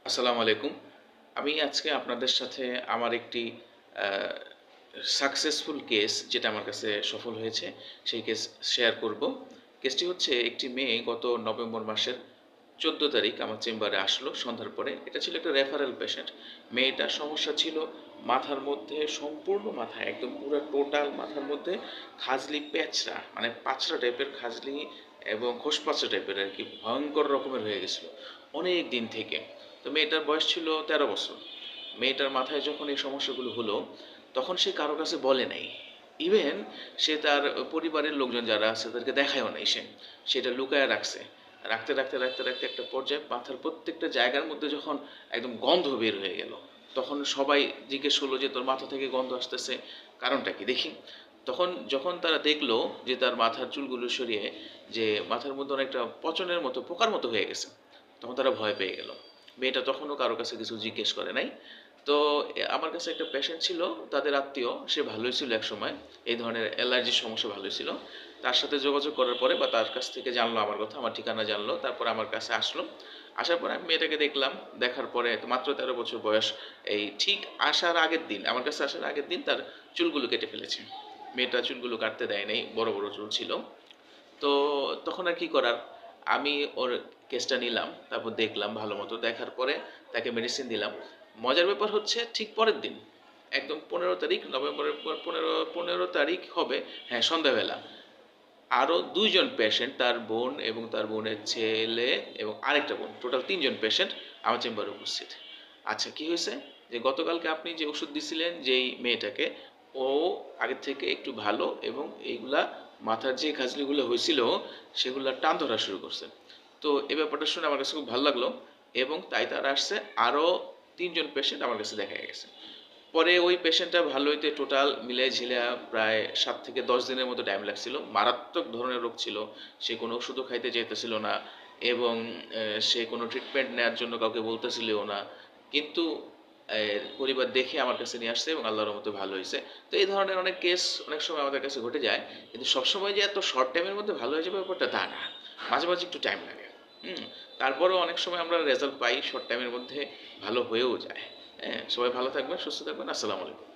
আসসালামু আলাইকুম। আমি আজকে আপনাদের সাথে আমার একটি আ সাকসেসফুল কেস যেটা আমার কাছে সফল হয়েছে, সেই কেস শেয়ার করব। কেসটি হচ্ছে একটি মেয়ে গত নভেম্বর মাসের ১৪ তারিখ আমার চেম্বারে আসলো সন্ধ্যার পরে। এটা ছিল একটা রেফারেল পেশেন্ট। মেয়েটার সমস্যা ছিল মাথার মধ্যে সম্পূর্ণ মাথায় একদম পুরো টোটাল মাথার মধ্যে খাজলি প্যাঁচড়া, মানে পাঁচড়া টাইপের খাজলি এবং খোসপাঁচড়া টাইপের আরকি ভয়ংকর রকমের হয়ে গেছিল অনেক দিন থেকে। তো মেয়েটার বয়স ছিল ১৩ বছর। মেয়েটার মাথায় যখন এই সমস্যাগুলো হলো, তখন সে কারো কাছে বলে নাই। ইভেন সে তার পরিবারের লোকজন যারা আছে তাদেরকে দেখায়ও নাই সে। সেটা লুকায়া রাখছে। রাখতে একটা পর্যায়ে মাথার প্রত্যেকটা জায়গার মধ্যে যখন একদম গন্ধ বের হয়ে গেল, তখন সবাই জিজ্ঞেস করলো যে, "তোর মাথা থেকে গন্ধ আসতেছে, কারণটা কি দেখি?" যখন তারা দেখলো যে তার মাথার চুলগুলো সরিয়ে যে মাথার মধ্যে অনেকটা পচনের মতো, পোকার মতো হয়ে গেছে, তখন তারা ভয় পেয়ে গেল। মেয়েটা তখনও কারো কাছে কিছু জিজ্ঞেস করে নাই। তো আমার কাছে একটা পেশেন্ট ছিল, তাদের আত্মীয়, সে ভালোই ছিল একসময়। এই ধরনের অ্যালার্জির সমস্যা ভালোই ছিল। তার সাথে যোগাযোগ করার পরে বা তার কাছ থেকে জানলো আমার কথা, আমার ঠিকানা জানলো। তারপরে আমার কাছে আসলো। আসার পরে আমি মেয়েটাকে দেখলাম। দেখার পরে মাত্র ১৩ বছর বয়স। এই ঠিক আসার আগের দিন, আমার কাছে আসার আগের দিন তার চুলগুলো কেটে ফেলেছে। মেয়েটা চুলগুলো কাটতে দেয় নাই, বড়, বড় চুল ছিল। তো তখন আর কি করার? আমি ওর কেসটা নিলাম, তারপর দেখলাম ভালো মতো। দেখার পরে তাকে মেডিসিন দিলাম। মজার ব্যাপার হচ্ছে ঠিক পরের দিন, একদম ১৫ তারিখ, নভেম্বরের ১৫ তারিখ হবে, হ্যাঁ, সন্ধ্যাবেলা আরও ২ জন পেশেন্ট, তার বোন এবং তার বোনের ছেলে এবং আরেকটা বোন, টোটাল ৩ জন পেশেন্ট আমার চেম্বারে উপস্থিত। আচ্ছা, কি হয়েছে? যে গতকালকে আপনি যে ওষুধ দিছিলেন যেই মেয়েটাকে, ও আগের থেকে একটু ভালো এবং এইগুলা মাথার যে খাজলিগুলো হয়েছিল সেগুলা টান ধরা শুরু করছে। তো এই ব্যাপারটা শুনে আমার কাছে খুব ভালো লাগলো এবং তাই তারা আসছে। আরও ৩ জন পেশেন্ট আমার কাছে দেখা গেছে। পরে ওই পেশেন্টটা ভালো হইতে টোটাল মিলায় ঝিলায়া প্রায় ৭ থেকে ১০ দিনের মতো টাইম লাগছিল। মারাত্মক ধরনের রোগ ছিল। সে কোনো ওষুধও খাইতে চাইতেছিল না এবং সে কোনো ট্রিটমেন্ট নেয়ার জন্য কাউকে বলতেছিলও না। কিন্তু পরিবার দেখে আমার কাছে নিয়ে আসছে এবং আল্লাহর রহমতে ভালো হইছে। তো এই ধরনের অনেক কেস অনেক সময় আমাদের কাছে ঘটে যায়। কিন্তু সবসময় যে এত শর্ট টাইমের মধ্যে ভালো হয়ে যাবে ব্যাপারটা তা না। মাঝে, মাঝে একটু টাইম লাগে। হুম? তারপরেও অনেক সময় আমরা রেজাল্ট পাই শর্ট টাইমের মধ্যে, ভালো হয়েও যায়। হ্যাঁ, সবাই ভালো থাকবেন, সুস্থ থাকবেন। আসসালামু আলাইকুম।